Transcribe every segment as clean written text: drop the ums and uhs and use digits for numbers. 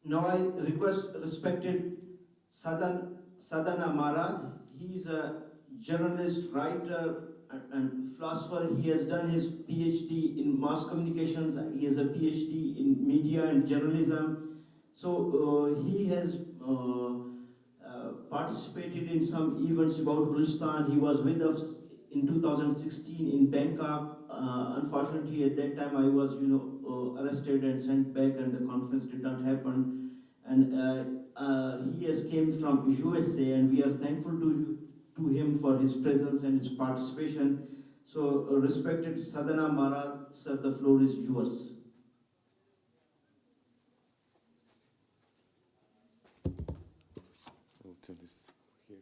Now I request respected Sadana Marat. He is a journalist, writer, and philosopher. He has done his PhD in mass communications. He has a PhD in media and journalism. So he has participated in some events about Balochistan. He was with us in 2016 in Bangkok. Unfortunately, at that time I was, arrested and sent back, and the conference did not happen. And he has came from USA, and we are thankful to him for his presence and his participation. So, respected Sadana Marat, sir, the floor is yours. I'll turn this here.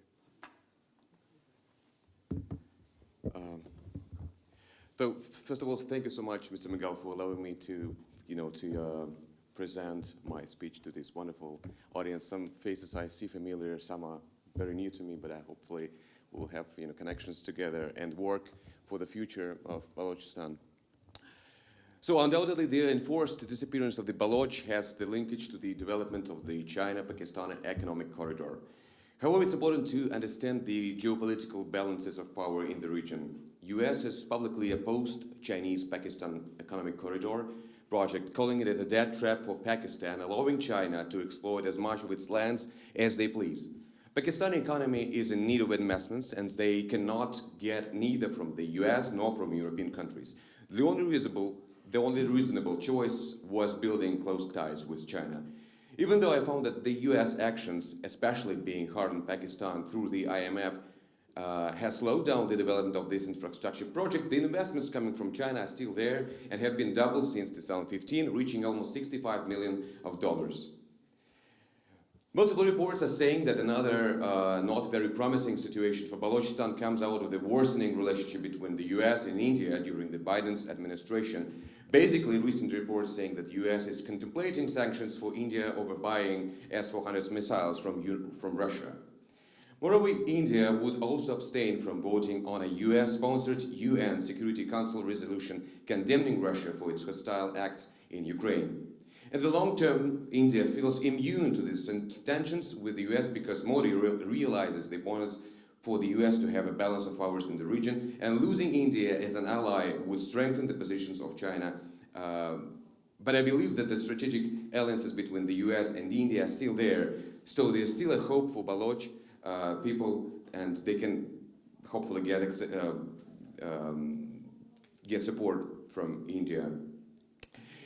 So, first of all, thank you so much, Mr. Miguel, for allowing me to, present my speech to this wonderful audience. Some faces I see familiar, some are very new to me, but I hopefully will have connections together and work for the future of Balochistan. So undoubtedly, the enforced disappearance of the Baloch has the linkage to the development of the China-Pakistan economic corridor. However, it's important to understand the geopolitical balances of power in the region. US has publicly opposed Chinese-Pakistan economic corridor project, calling it as a death trap for Pakistan, allowing China to exploit as much of its lands as they please. Pakistani economy is in need of investments, and they cannot get neither from the US nor from European countries. The only reasonable choice was building close ties with China. Even though I found that the US actions, especially being hard on Pakistan through the IMF, has slowed down the development of this infrastructure project, the investments coming from China are still there and have been doubled since 2015, reaching almost $65 million. Multiple reports are saying that another not very promising situation for Balochistan comes out of the worsening relationship between the US and India during the Biden's administration. Basically, recent reports saying that the US is contemplating sanctions for India over buying S-400 missiles from Russia. Moreover, India would also abstain from voting on a US-sponsored UN Security Council resolution condemning Russia for its hostile acts in Ukraine. In the long term, India feels immune to these tensions with the US because Modi realizes the importance for the US to have a balance of powers in the region, and losing India as an ally would strengthen the positions of China. But I believe that the strategic alliances between the US and India are still there, so there's still a hope for Baloch people, and they can hopefully get support from India.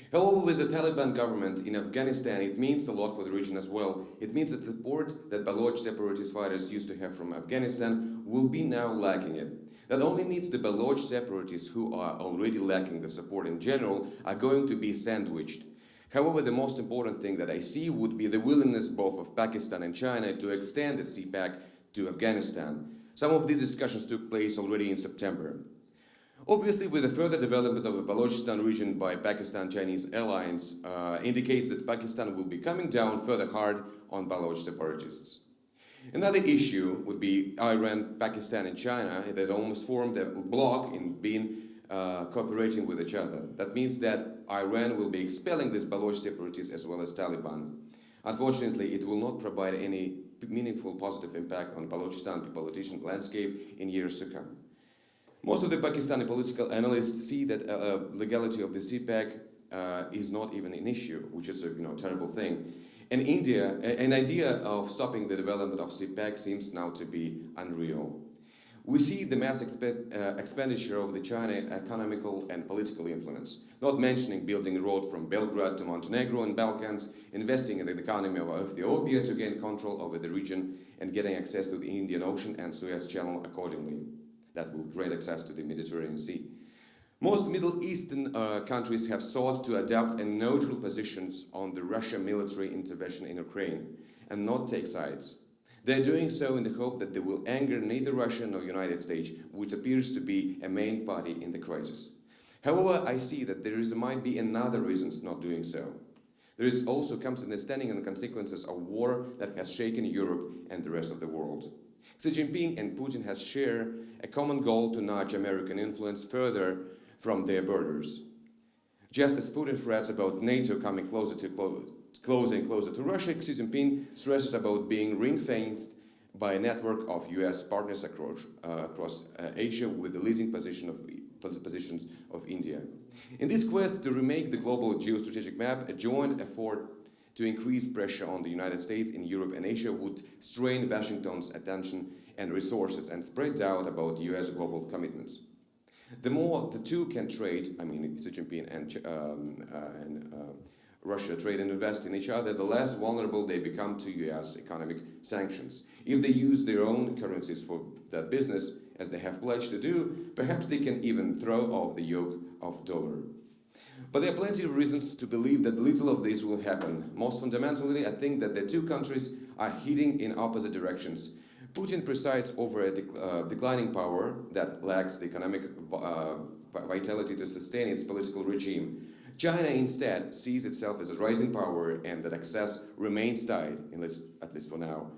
However, with the Taliban government in Afghanistan, it means a lot for the region as well. It means that support that Baloch separatist fighters used to have from Afghanistan will be now lacking it. That only means the Baloch separatists who are already lacking the support in general are going to be sandwiched. However, the most important thing that I see would be the willingness both of Pakistan and China to extend the CPEC to Afghanistan. Some of these discussions took place already in September. Obviously, with the further development of the Balochistan region by Pakistan-Chinese alliance indicates that Pakistan will be coming down further hard on Baloch separatists. Another issue would be Iran, Pakistan and China that almost formed a bloc in being cooperating with each other. That means that Iran will be expelling these Baloch separatists as well as Taliban. Unfortunately, it will not provide any meaningful positive impact on Balochistan political landscape in years to come. Most of the Pakistani political analysts see that legality of the CPEC is not even an issue, which is a terrible thing. In India, an idea of stopping the development of CPEC seems now to be unreal. We see the mass expenditure of the China economical and political influence, not mentioning building a road from Belgrade to Montenegro and Balkans, investing in the economy of Ethiopia to gain control over the region and getting access to the Indian Ocean and Suez Channel accordingly. That will grant access to the Mediterranean Sea. Most Middle Eastern countries have sought to adopt a neutral positions on the Russian military intervention in Ukraine and not take sides. They're doing so in the hope that they will anger neither Russia nor United States, which appears to be a main party in the crisis. However, I see that might be another reason not doing so. There is also comes understanding and consequences of war that has shaken Europe and the rest of the world. Xi Jinping and Putin have shared a common goal to nudge American influence further from their borders. Just as Putin threats about NATO coming closer closer and closer to Russia, Xi Jinping stresses about being ring-fenced by a network of US partners across Asia with the leading positions of India. In this quest to remake the global geostrategic map, a joint effort to increase pressure on the United States in Europe and Asia would strain Washington's attention and resources and spread doubt about US global commitments. The more the two can trade, I mean Xi Jinping and Russia trade and invest in each other, the less vulnerable they become to US economic sanctions. If they use their own currencies for that business, as they have pledged to do, perhaps they can even throw off the yoke of dollar. But there are plenty of reasons to believe that little of this will happen. Most fundamentally, I think that the two countries are heading in opposite directions. Putin presides over a declining power that lacks the economic vitality to sustain its political regime. China instead sees itself as a rising power and that access remains tied, at least for now,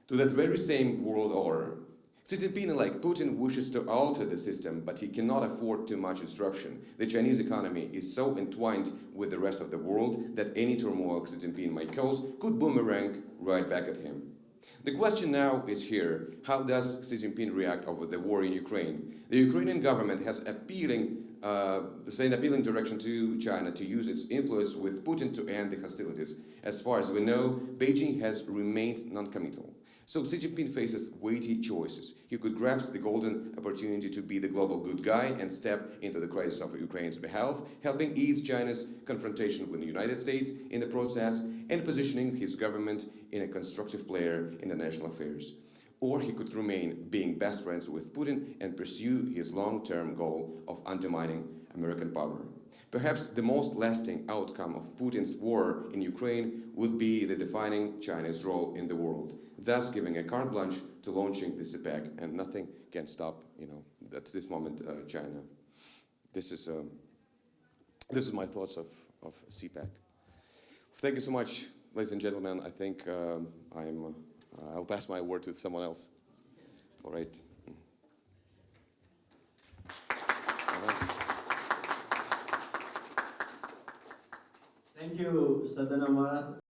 to that very same world order. Xi Jinping, like Putin, wishes to alter the system, but he cannot afford too much disruption. The Chinese economy is so entwined with the rest of the world that any turmoil Xi Jinping might cause could boomerang right back at him. The question now is here: how does Xi Jinping react over the war in Ukraine? The Ukrainian government has appealing direction to China to use its influence with Putin to end the hostilities. As far as we know, Beijing has remained non-committal. So Xi Jinping faces weighty choices. He could grasp the golden opportunity to be the global good guy and step into the crisis of Ukraine's behalf, helping ease China's confrontation with the United States in the process and positioning his government in a constructive player in international affairs. Or he could remain being best friends with Putin and pursue his long-term goal of undermining American power. Perhaps the most lasting outcome of Putin's war in Ukraine would be the defining China's role in the world, thus giving a carte blanche to launching the CPEC, and nothing can stop, at this moment, China. This is my thoughts of CPEC. Thank you so much, ladies and gentlemen. I think I'll pass my word to someone else. All right. Thank you, Sadana Marat.